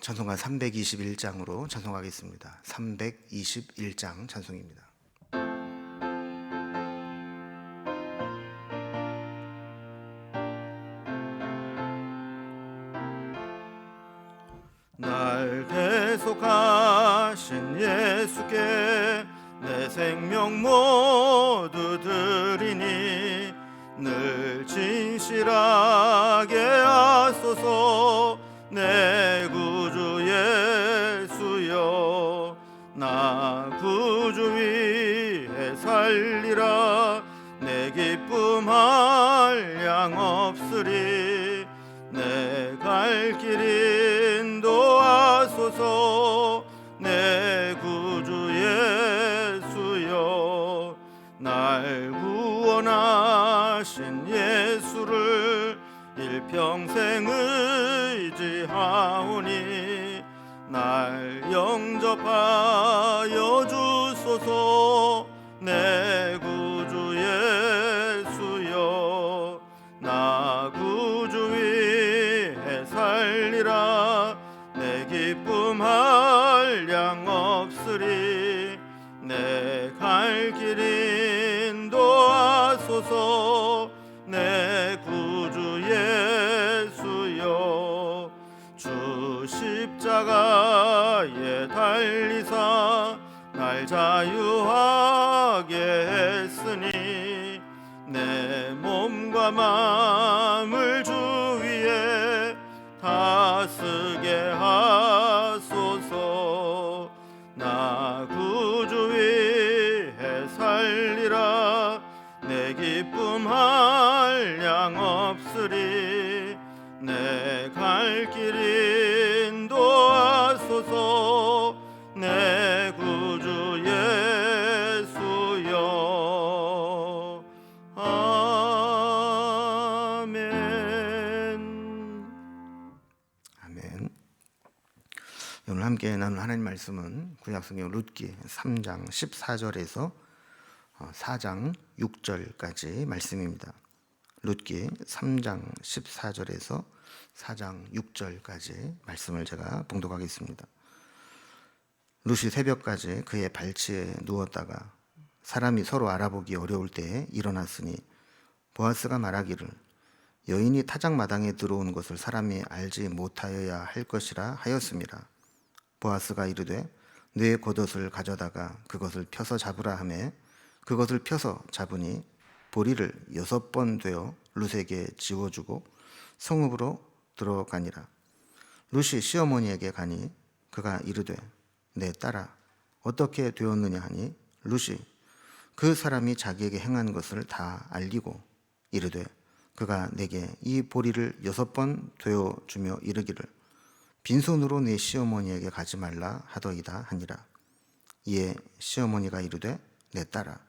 찬송가 321장으로 찬송하겠습니다. 321장 찬송입니다. 날 대속하신 예수께 내 생명 모두 드리니 늘 진실하게 하소서. 내 구주 예수여, 나 구주 위에 살리라. 내 기쁨 한량 없으리. 내 갈 길 인도하소서. 내 구주 예수여, 날 구원하신 예수를 일평생 의지하오니 날 영접하여 주소서. 내 구주 예수여, 나 구주 위에 살리라. 내 기쁨 한량 없으리. 내 갈 길 인도하소서. 내 구주 예수여, 주 십자가에 달리사 날 자유하게 했으니 내 몸과 마음을 주 위에 다스게 하소서. 나 구주 위에 살리라. 내 기쁨 한량 없으리. 내 갈 길 인도하소서. 내 구주 예수여. 아멘. 아멘. 오늘 함께 나눌 하나님 말씀은 구약성경 룻기 3장 14절에서 4장 6절까지 말씀입니다. 룻기 3장 14절에서 4장 6절까지 말씀을 제가 봉독하겠습니다. 룻이 새벽까지 그의 발치에 누웠다가 사람이 서로 알아보기 어려울 때에 일어났으니 보아스가 말하기를 여인이 타작마당에 들어온 것을 사람이 알지 못하여야 할 것이라 하였습니다. 보아스가 이르되 네 겉옷을 가져다가 그것을 펴서 잡으라 하매 그것을 펴서 잡으니 보리를 6번 되어 룻에게 지워주고 성읍으로 들어가니라. 룻이 시어머니에게 가니 그가 이르되 내 딸아 어떻게 되었느냐 하니 룻이 그 사람이 자기에게 행한 것을 다 알리고 이르되 그가 내게 이 보리를 6번 되어 주며 이르기를 빈손으로 네 시어머니에게 가지 말라 하더이다 하니라. 이에 시어머니가 이르되 내 딸아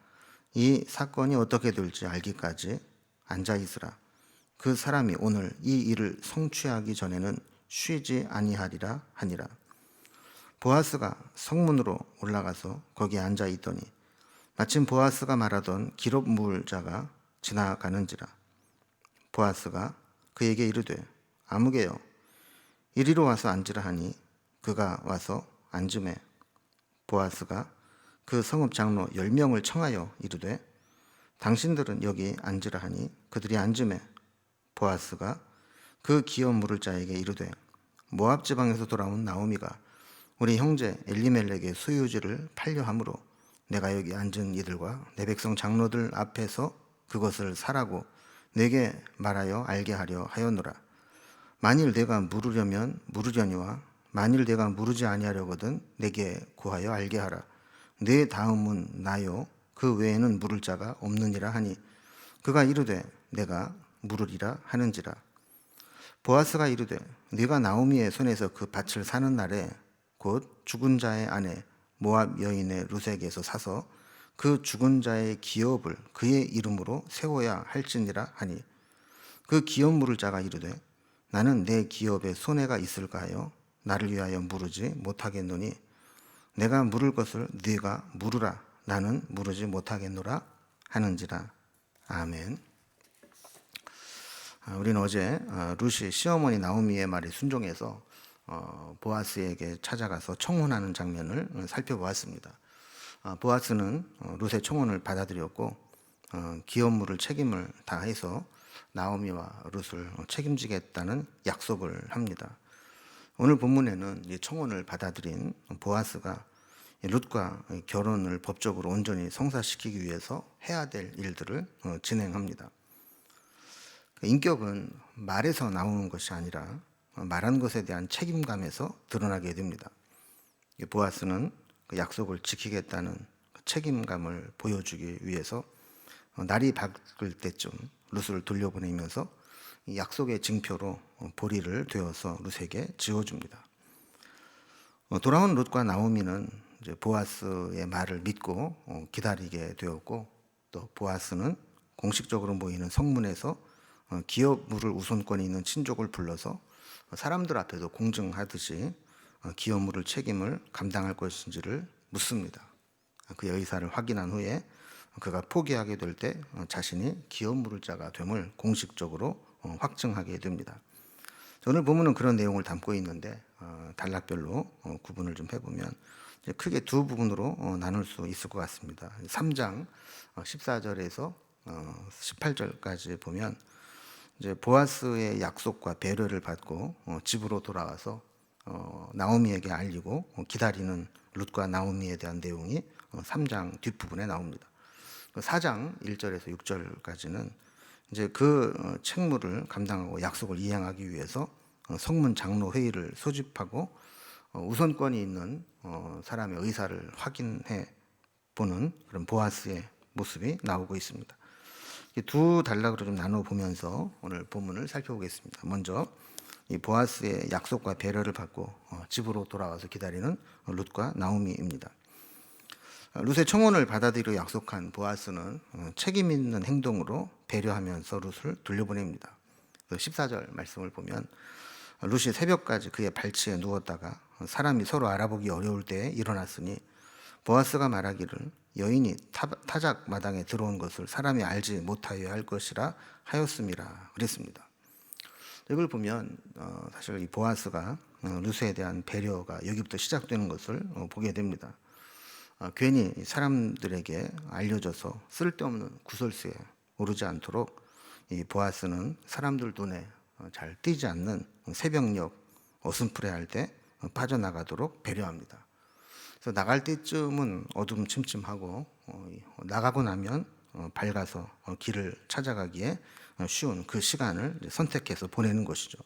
이 사건이 어떻게 될지 알기까지 앉아있으라. 그 사람이 오늘 이 일을 성취하기 전에는 쉬지 아니하리라 하니라. 보아스가 성문으로 올라가서 거기에 앉아있더니 마침 보아스가 말하던 기럽 무을 자가 지나가는지라. 보아스가 그에게 이르되 아무개여 이리로 와서 앉으라 하니 그가 와서 앉으매 보아스가 그 성읍 장로 10명을 청하여 이르되 당신들은 여기 앉으라 하니 그들이 앉으매 보아스가 그 기업 물을 자에게 이르되 모압 지방에서 돌아온 나오미가 우리 형제 엘리멜렉의 소유지를 팔려 함으로 내가 여기 앉은 이들과 내 백성 장로들 앞에서 그것을 사라고 내게 말하여 알게 하려 하였노라. 만일 내가 물으려면 물으려니와 만일 내가 물으지 아니하려거든 내게 구하여 알게 하라. 내 다음은 나요 그 외에는 물을 자가 없느니라 하니 그가 이르되 내가 물으리라 하는지라. 보아스가 이르되 네가 나오미의 손에서 그 밭을 사는 날에 곧 죽은 자의 아내 모압 여인의 룻에게서 사서 그 죽은 자의 기업을 그의 이름으로 세워야 할지니라 하니 그 기업 물을 자가 이르되 나는 내 기업에 손해가 있을까 하여 나를 위하여 물으지 못하겠노니 내가 물을 것을 네가 물으라. 나는 물으지 못하겠노라 하는지라. 아멘. 우리는 어제 룻이 시어머니 나오미의 말에 순종해서 보아스에게 찾아가서 청혼하는 장면을 살펴보았습니다. 보아스는 룻의 청혼을 받아들였고 기업 물을 책임을 다해서 나오미와 룻을 책임지겠다는 약속을 합니다. 오늘 본문에는 이 청혼을 받아들인 보아스가 룻과 결혼을 법적으로 온전히 성사시키기 위해서 해야 될 일들을 진행합니다. 인격은 말에서 나오는 것이 아니라 말한 것에 대한 책임감에서 드러나게 됩니다. 보아스는 그 약속을 지키겠다는 책임감을 보여주기 위해서 날이 밝을 때쯤 룻을 돌려보내면서 약속의 징표로 보리를 되어서 룻에게 지어줍니다. 돌아온 룻과 나오미는 이제 보아스의 말을 믿고 기다리게 되었고, 또 보아스는 공식적으로 모이는 성문에서 기업 물을 우선권이 있는 친족을 불러서 사람들 앞에서 공증하듯이 기업 물을 책임을 감당할 것인지를 묻습니다. 그의 의사를 확인한 후에 그가 포기하게 될 때 자신이 기업 물을 자가 됨을 공식적으로 확증하게 됩니다. 오늘 본문은 그런 내용을 담고 있는데 단락별로 구분을 좀 해보면 크게 두 부분으로 나눌 수 있을 것 같습니다. 3장 14절에서 18절까지 보면 이제 보아스의 약속과 배려를 받고 집으로 돌아와서 나오미에게 알리고 기다리는 룻과 나오미에 대한 내용이 3장 뒷부분에 나옵니다. 4장 1절에서 6절까지는 이제 그 책무를 감당하고 약속을 이행하기 위해서 성문 장로 회의를 소집하고 우선권이 있는 사람의 의사를 확인해 보는 그런 보아스의 모습이 나오고 있습니다. 두 단락으로 좀 나눠 보면서 오늘 본문을 살펴보겠습니다. 먼저 이 보아스의 약속과 배려를 받고 집으로 돌아와서 기다리는 룻과 나오미입니다. 룻의 청혼을 받아들이려 약속한 보아스는 책임 있는 행동으로 배려하면서 룻을 돌려보냅니다. 14절 말씀을 보면 룻이 새벽까지 그의 발치에 누웠다가 사람이 서로 알아보기 어려울 때에 일어났으니 보아스가 말하기를 여인이 타작 마당에 들어온 것을 사람이 알지 못하여야 할 것이라 하였음이라 그랬습니다. 이걸 보면 사실 이 보아스가 룻에 대한 배려가 여기부터 시작되는 것을 보게 됩니다. 괜히 사람들에게 알려져서 쓸데없는 구설수에 오르지 않도록 이 보아스는 사람들 눈에 잘 띄지 않는 새벽녘 어슴푸레할 때 빠져나가도록 배려합니다. 그래서 나갈 때쯤은 어둠침침하고 나가고 나면 밝아서 길을 찾아가기에 쉬운 그 시간을 선택해서 보내는 것이죠.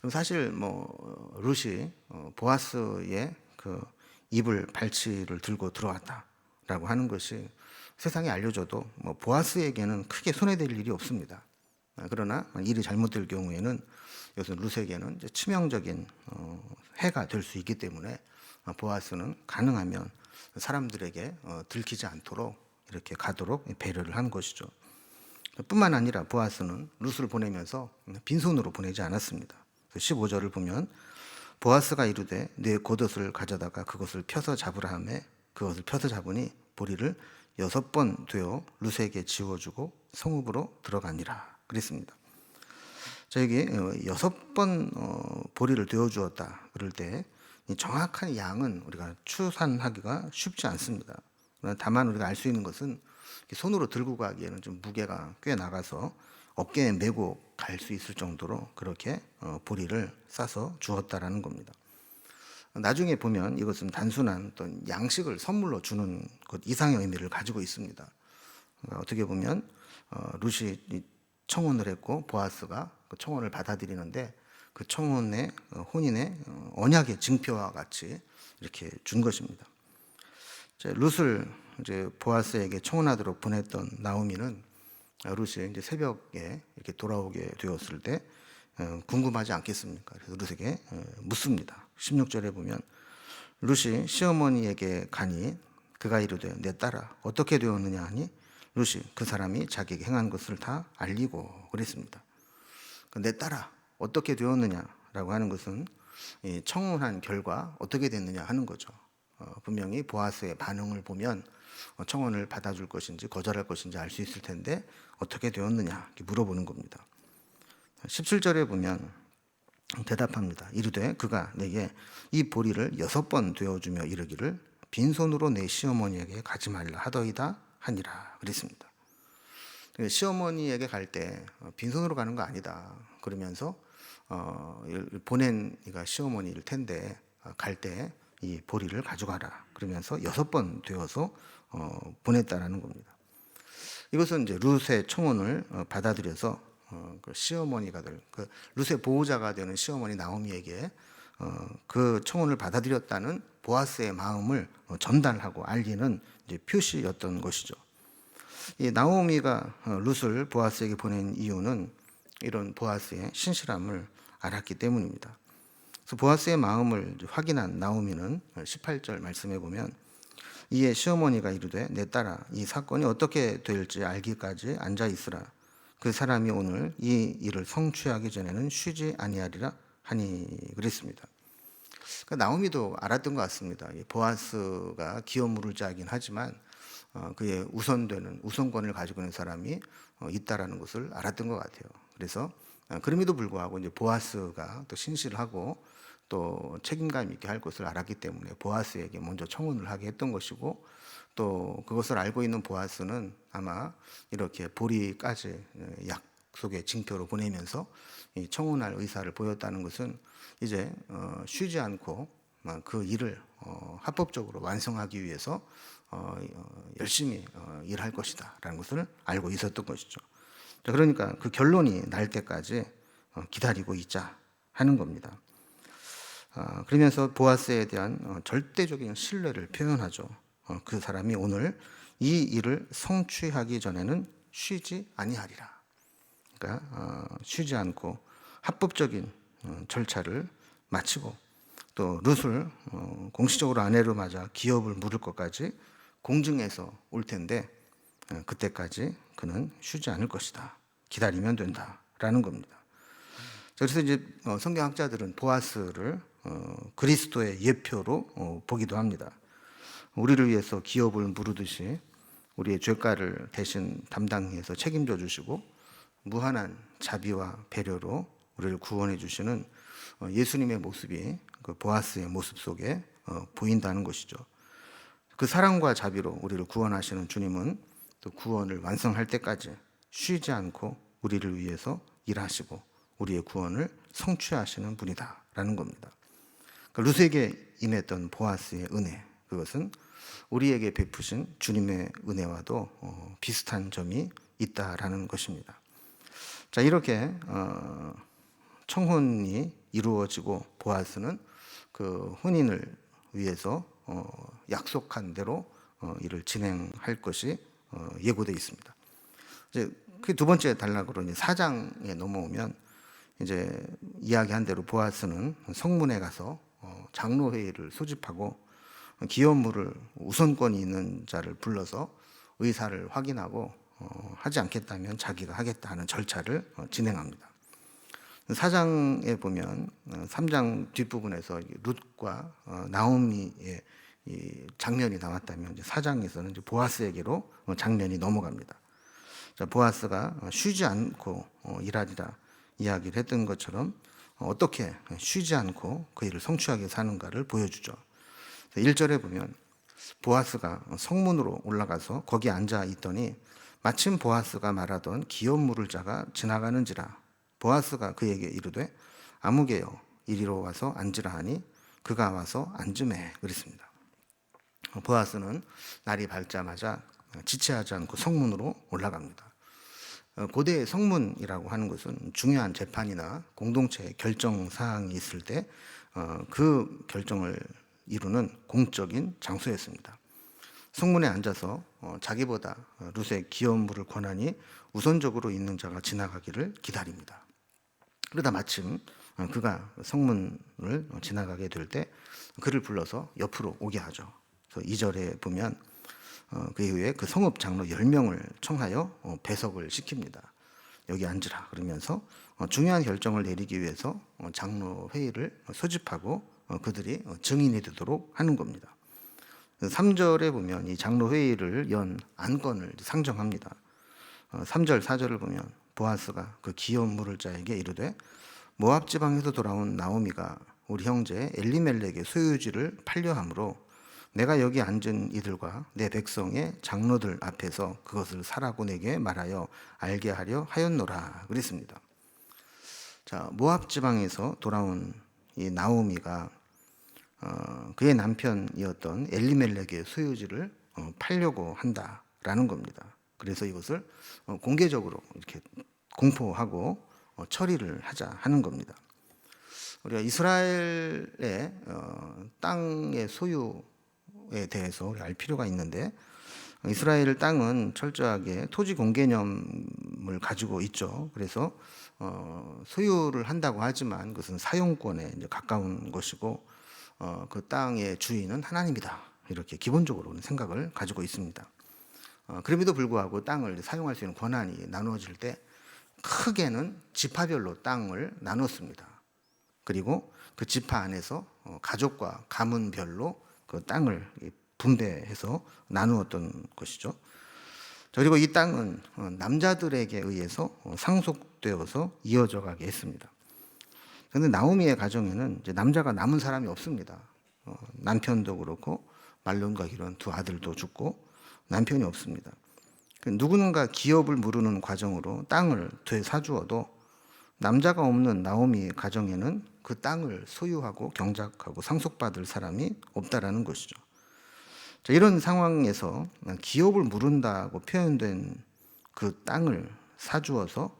사실 룻이 보아스의 그 이불 발치를 들고 들어왔다라고 하는 것이 세상에 알려져도 보아스에게는 크게 손해될 일이 없습니다. 그러나 일이 잘못될 경우에는 이것은 룻에게는 치명적인 해가 될 수 있기 때문에 보아스는 가능하면 사람들에게 들키지 않도록 이렇게 가도록 배려를 한 것이죠. 뿐만 아니라 보아스는 룻을 보내면서 빈손으로 보내지 않았습니다. 15절을 보면 보아스가 이르되 내 겉옷을 가져다가 그것을 펴서 잡으라 하매 그것을 펴서 잡으니 보리를 6번 되어 룻에게 지워주고 성읍으로 들어가니라 그랬습니다. 여기 6번 보리를 되어 주었다 그럴 때 정확한 양은 우리가 추산하기가 쉽지 않습니다. 다만 우리가 알 수 있는 것은 손으로 들고 가기에는 좀 무게가 꽤 나가서 어깨에 메고 갈 수 있을 정도로 그렇게 보리를 싸서 주었다라는 겁니다. 나중에 보면 이것은 단순한 어떤 양식을 선물로 주는 것 이상의 의미를 가지고 있습니다. 어떻게 보면 룻이 청혼을 했고 보아스가 그 청혼을 받아들이는데 그 청혼의 혼인의 언약의 징표와 같이 이렇게 준 것입니다. 룻을 이제 보아스에게 청혼하도록 보냈던 나오미는 룻이 이제 새벽에 이렇게 돌아오게 되었을 때 궁금하지 않겠습니까? 그래서 룻에게 묻습니다. 16절에 보면 룻이 시어머니에게 가니 그가 이르되 내 딸아 어떻게 되었느냐 하니 룻이 그 사람이 자기에게 행한 것을 다 알리고 그랬습니다. 내 딸아 어떻게 되었느냐라고 하는 것은 청혼한 결과 어떻게 됐느냐 하는 거죠. 분명히 보아스의 반응을 보면 청혼을 받아줄 것인지 거절할 것인지 알 수 있을 텐데 어떻게 되었느냐 이렇게 물어보는 겁니다. 17절에 보면 대답합니다. 이르되 그가 내게 이 보리를 6번 되어주며 이르기를 빈손으로 내 시어머니에게 가지 말라 하더이다 하니라 그랬습니다. 시어머니에게 갈 때 빈손으로 가는 거 아니다 그러면서 보낸 이가 시어머니일 텐데 갈 때 이 보리를 가져가라 그러면서 6번 되어서 보냈다라는 겁니다. 이것은 이제 룻의 청혼을 받아들여서 그 시어머니가 될 그 룻의 보호자가 되는 시어머니 나오미에게 그 청혼을 받아들였다는 보아스의 마음을 전달하고 알리는 이제 표시였던 것이죠. 이 나오미가 룻을 보아스에게 보낸 이유는 이런 보아스의 신실함을 알았기 때문입니다. 그래서 보아스의 마음을 확인한 나오미는 18절 말씀해 보면 이에 시어머니가 이르되 내 딸아 이 사건이 어떻게 될지 알기까지 앉아 있으라. 그 사람이 오늘 이 일을 성취하기 전에는 쉬지 아니하리라 하니 그랬습니다. 그러니까 나오미도 알았던 것 같습니다. 보아스가 기업 무르자이긴 하지만 그의 우선권을 가지고 있는 사람이 있다라는 것을 알았던 것 같아요. 그래서 그럼에도 불구하고 이제 보아스가 또 신실하고 또 책임감 있게 할 것을 알았기 때문에 보아스에게 먼저 청혼을 하게 했던 것이고 또 그것을 알고 있는 보아스는 아마 이렇게 보리까지 약속의 징표로 보내면서 청혼할 의사를 보였다는 것은 이제 쉬지 않고 그 일을 합법적으로 완성하기 위해서 열심히 일할 것이다 라는 것을 알고 있었던 것이죠. 그러니까 그 결론이 날 때까지 기다리고 있자 하는 겁니다. 그러면서 보아스에 대한 절대적인 신뢰를 표현하죠. 그 사람이 오늘 이 일을 성취하기 전에는 쉬지 아니하리라. 그러니까 쉬지 않고 합법적인 절차를 마치고 또 룻을 공식적으로 아내로 맞아 기업을 물을 것까지 공증해서 올 텐데 그때까지 그는 쉬지 않을 것이다. 기다리면 된다라는 겁니다. 그래서 이제 성경학자들은 보아스를 그리스도의 예표로 보기도 합니다. 우리를 위해서 기업을 무르듯이 우리의 죄가를 대신 담당해서 책임져 주시고 무한한 자비와 배려로 우리를 구원해 주시는 예수님의 모습이 그 보아스의 모습 속에 보인다는 것이죠. 그 사랑과 자비로 우리를 구원하시는 주님은 또 구원을 완성할 때까지 쉬지 않고 우리를 위해서 일하시고 우리의 구원을 성취하시는 분이다라는 겁니다. 그러니까 룻에게 임했던 보아스의 은혜, 그것은 우리에게 베푸신 주님의 은혜와도 비슷한 점이 있다라는 것입니다. 자, 이렇게 청혼이 이루어지고 보아스는 그 혼인을 위해서 약속한 대로 일을 진행할 것이 예고되어 있습니다. 이제 그 두 번째 단락으로 이제 4장에 넘어오면 이제 이야기한 대로 보아스는 성문에 가서 장로회의를 소집하고 기업물을 우선권이 있는 자를 불러서 의사를 확인하고 하지 않겠다면 자기가 하겠다 하는 절차를 진행합니다. 4장에 보면 3장 뒷부분에서 룻과 나오미의 이 장면이 나왔다면 4장에서는 이제 보아스에게로 장면이 넘어갑니다. 자, 보아스가 쉬지 않고 일하리라 이야기를 했던 것처럼 어떻게 쉬지 않고 그 일을 성취하게 사는가를 보여주죠. 1절에 보면 보아스가 성문으로 올라가서 거기 앉아 있더니 마침 보아스가 말하던 기업 물을 자가 지나가는지라. 보아스가 그에게 이르되 아무개여 이리로 와서 앉으라 하니 그가 와서 앉으매 그랬습니다. 보아스는 날이 밝자마자 지체하지 않고 성문으로 올라갑니다. 고대의 성문이라고 하는 것은 중요한 재판이나 공동체의 결정 사항이 있을 때 그 결정을 이루는 공적인 장소였습니다. 성문에 앉아서 자기보다 룻의 기업물을 권한이 우선적으로 있는 자가 지나가기를 기다립니다. 그러다 마침 그가 성문을 지나가게 될 때 그를 불러서 옆으로 오게 하죠. 그래서 2절에 보면 그 이후에 그 성읍 장로 10명을 청하여 배석을 시킵니다. 여기 앉으라 그러면서 중요한 결정을 내리기 위해서 장로 회의를 소집하고 그들이 증인이 되도록 하는 겁니다. 3절에 보면 이 장로 회의를 연 안건을 상정합니다. 3절, 4절을 보면 보아스가 그 기업 물을 자에게 이르되 모압 지방에서 돌아온 나오미가 우리 형제 엘리멜렉의 소유지를 팔려 함으로 내가 여기 앉은 이들과 내 백성의 장로들 앞에서 그것을 사라고 내게 말하여 알게 하려 하였노라 그랬습니다. 자, 모압 지방에서 돌아온 이 나오미가 그의 남편이었던 엘리멜렉의 소유지를 팔려고 한다라는 겁니다. 그래서 이것을 공개적으로 이렇게 공포하고 처리를 하자 하는 겁니다. 우리가 이스라엘의 땅의 소유에 대해서 우리 알 필요가 있는데, 이스라엘 땅은 철저하게 토지 공개념을 가지고 있죠. 그래서 소유를 한다고 하지만 그것은 사용권에 이제 가까운 것이고 그 땅의 주인은 하나님이다, 이렇게 기본적으로는 생각을 가지고 있습니다. 그럼에도 불구하고 땅을 사용할 수 있는 권한이 나누어질 때 크게는 지파별로 땅을 나눴습니다. 그리고 그 지파 안에서 가족과 가문별로 그 땅을 분배해서 나누었던 것이죠. 그리고 이 땅은 남자들에게 의해서 상속되어서 이어져 가게 했습니다. 그런데 나오미의 가정에는 이제 남자가 남은 사람이 없습니다. 남편도 그렇고 말론과 기른 두 아들도 죽고 남편이 없습니다. 누군가 기업을 무르는 과정으로 땅을 되사주어도 남자가 없는 나오미 가정에는 그 땅을 소유하고 경작하고 상속받을 사람이 없다라는 것이죠. 자, 이런 상황에서 기업을 무른다고 표현된 그 땅을 사주어서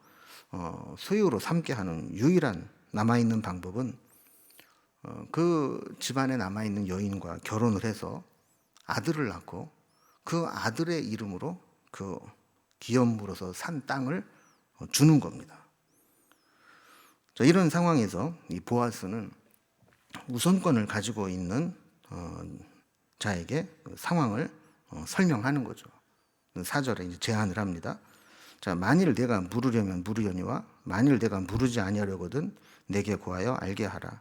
소유로 삼게 하는 유일한 남아있는 방법은 그 집안에 남아있는 여인과 결혼을 해서 아들을 낳고 그 아들의 이름으로 그 기업물어서 산 땅을 주는 겁니다. 자, 이런 상황에서 이 보아스는 우선권을 가지고 있는 자에게 그 상황을 설명하는 거죠. 4절에 이제 제안을 합니다. 자, 만일 내가 물으려면 물으려니와 만일 내가 물으지 아니하려거든 내게 구하여 알게 하라.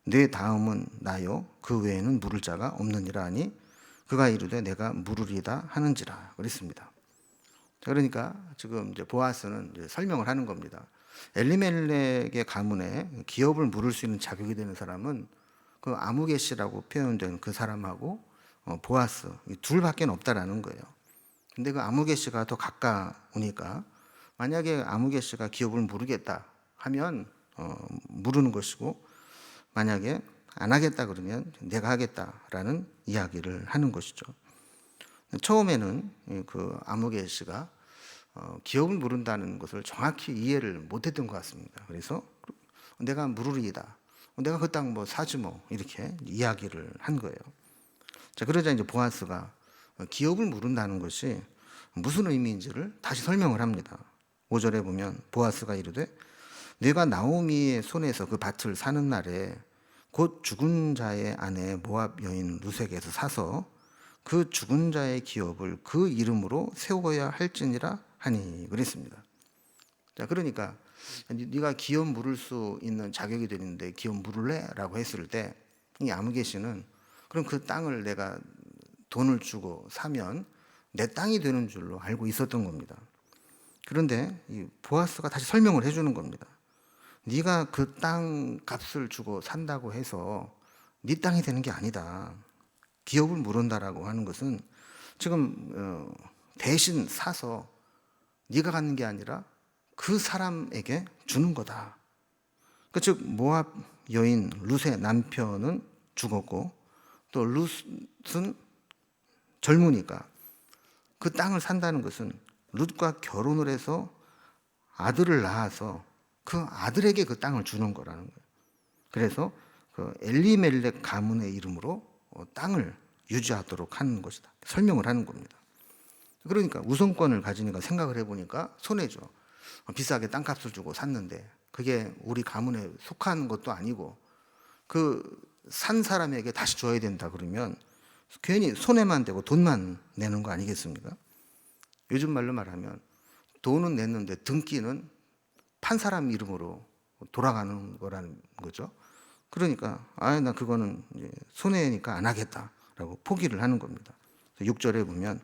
내 다음은 나요 그 외에는 물을 자가 없느니라 하니 그가 이르되 내가 물으리다 하는지라 그랬습니다. 자, 그러니까 지금 이제 보아스는 이제 설명을 하는 겁니다. 엘리멜렉의 가문에 기업을 물을 수 있는 자격이 되는 사람은 그 아무개시라고 표현된 그 사람하고 보아스 이 둘밖에 없다라는 거예요. 근데 그 아무개시가 더 가까우니까 만약에 아무개시가 기업을 물으겠다 하면 물으는 것이고, 만약에 안 하겠다 그러면 내가 하겠다라는 이야기를 하는 것이죠. 처음에는 그 아무개시가 기업을 물은다는 것을 정확히 이해를 못했던 것 같습니다. 그래서 내가 물으리이다, 내가 그 땅 뭐 사지 뭐, 이렇게 이야기를 한 거예요. 자, 그러자 이제 보아스가 기업을 물은다는 것이 무슨 의미인지를 다시 설명을 합니다. 5절에 보면 보아스가 이르되 내가 나오미의 손에서 그 밭을 사는 날에 곧 죽은 자의 아내 모압 여인 루색에서 사서 그 죽은 자의 기업을 그 이름으로 세워야 할지니라 하니 그랬습니다. 자, 그러니까 네가 기업 물을 수 있는 자격이 되는데 기업 물을래? 라고 했을 때 이 아무개시는 그럼 그 땅을 내가 돈을 주고 사면 내 땅이 되는 줄로 알고 있었던 겁니다. 그런데 이 보아스가 다시 설명을 해주는 겁니다. 네가 그 땅 값을 주고 산다고 해서 네 땅이 되는 게 아니다. 기업을 물은다라고 하는 것은 지금 대신 사서 네가 갖는 게 아니라 그 사람에게 주는 거다. 그 즉 모압 여인 룻의 남편은 죽었고 또 룻은 젊으니까 그 땅을 산다는 것은 룻과 결혼을 해서 아들을 낳아서 그 아들에게 그 땅을 주는 거라는 거예요. 그래서 그 엘리멜렉 가문의 이름으로 땅을 유지하도록 하는 것이다. 설명을 하는 겁니다. 그러니까 우선권을 가지니까 생각을 해보니까 손해죠. 비싸게 땅값을 주고 샀는데 그게 우리 가문에 속한 것도 아니고 그 산 사람에게 다시 줘야 된다 그러면 괜히 손해만 되고 돈만 내는 거 아니겠습니까? 요즘 말로 말하면 돈은 냈는데 등기는 판 사람 이름으로 돌아가는 거라는 거죠. 그러니까 나 그거는 이제 손해니까 안 하겠다라고 포기를 하는 겁니다. 6절에 보면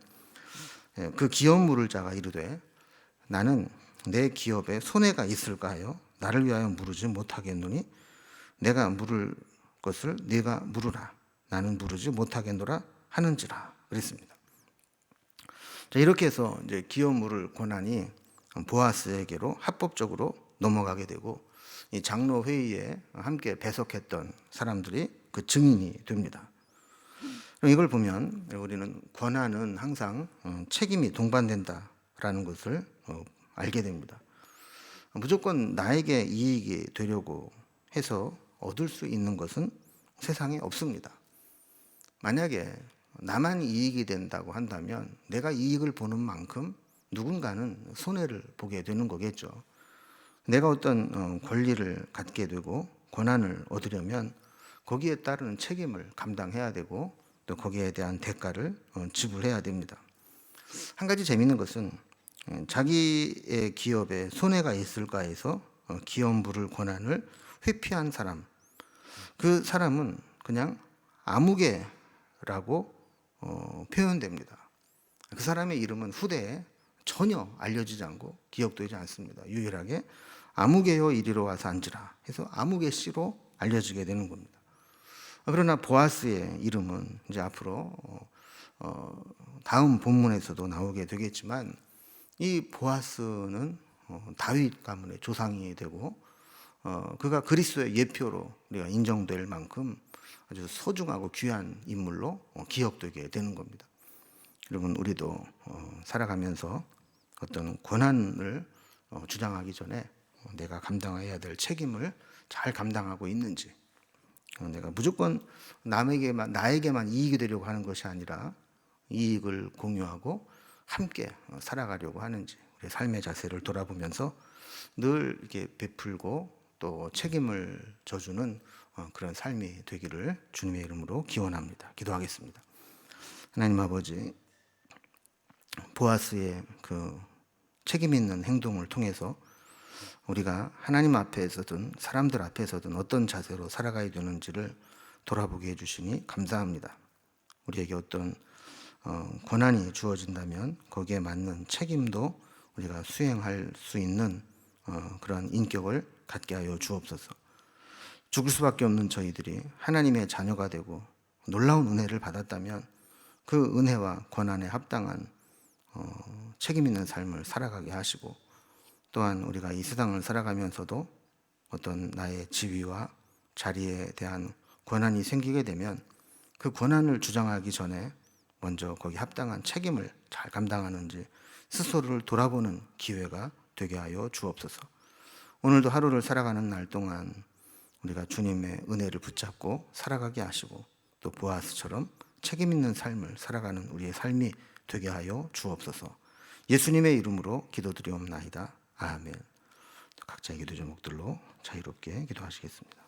그 기업 물을 자가 이르되 나는 내 기업에 손해가 있을까 하여 나를 위하여 물으지 못하겠노니 내가 물을 것을 네가 물으라. 나는 물으지 못하겠노라 하는지라 그랬습니다. 자, 이렇게 해서 이제 기업 물을 고난이 보아스에게로 합법적으로 넘어가게 되고 이 장로 회의에 함께 배석했던 사람들이 그 증인이 됩니다. 이걸 보면 우리는 권한은 항상 책임이 동반된다라는 것을 알게 됩니다. 무조건 나에게 이익이 되려고 해서 얻을 수 있는 것은 세상에 없습니다. 만약에 나만 이익이 된다고 한다면 내가 이익을 보는 만큼 누군가는 손해를 보게 되는 거겠죠. 내가 어떤 권리를 갖게 되고 권한을 얻으려면 거기에 따르는 책임을 감당해야 되고 또 거기에 대한 대가를 지불해야 됩니다. 한 가지 재미있는 것은 자기의 기업에 손해가 있을까 해서 기업 물을 권한을 회피한 사람, 그 사람은 그냥 아무개라고 표현됩니다. 그 사람의 이름은 후대에 전혀 알려지지 않고 기억되지 않습니다. 유일하게 아무개여 이리로 와서 앉으라 해서 아무개 씨로 알려지게 되는 겁니다. 그러나 보아스의 이름은 이제 앞으로 다음 본문에서도 나오게 되겠지만 이 보아스는 다윗 가문의 조상이 되고 그가 그리스도의 예표로 우리가 인정될 만큼 아주 소중하고 귀한 인물로 기억되게 되는 겁니다. 여러분, 우리도 살아가면서 어떤 권한을 주장하기 전에 내가 감당해야 될 책임을 잘 감당하고 있는지, 내가 무조건 나에게만 이익이 되려고 하는 것이 아니라 이익을 공유하고 함께 살아가려고 하는지, 우리의 삶의 자세를 돌아보면서 늘 이렇게 베풀고 또 책임을 져주는 그런 삶이 되기를 주님의 이름으로 기원합니다. 기도하겠습니다. 하나님 아버지, 보아스의 그 책임 있는 행동을 통해서 우리가 하나님 앞에서든 사람들 앞에서든 어떤 자세로 살아가야 되는지를 돌아보게 해주시니 감사합니다. 우리에게 어떤 권한이 주어진다면 거기에 맞는 책임도 우리가 수행할 수 있는 그런 인격을 갖게 하여 주옵소서. 죽을 수밖에 없는 저희들이 하나님의 자녀가 되고 놀라운 은혜를 받았다면 그 은혜와 권한에 합당한 책임 있는 삶을 살아가게 하시고, 또한 우리가 이 세상을 살아가면서도 어떤 나의 지위와 자리에 대한 권한이 생기게 되면 그 권한을 주장하기 전에 먼저 거기 합당한 책임을 잘 감당하는지 스스로를 돌아보는 기회가 되게 하여 주옵소서. 오늘도 하루를 살아가는 날 동안 우리가 주님의 은혜를 붙잡고 살아가게 하시고 또 보아스처럼 책임 있는 삶을 살아가는 우리의 삶이 되게 하여 주옵소서. 예수님의 이름으로 기도드리옵나이다. 아멘. 각자의 기도 제목들로 자유롭게 기도하시겠습니다.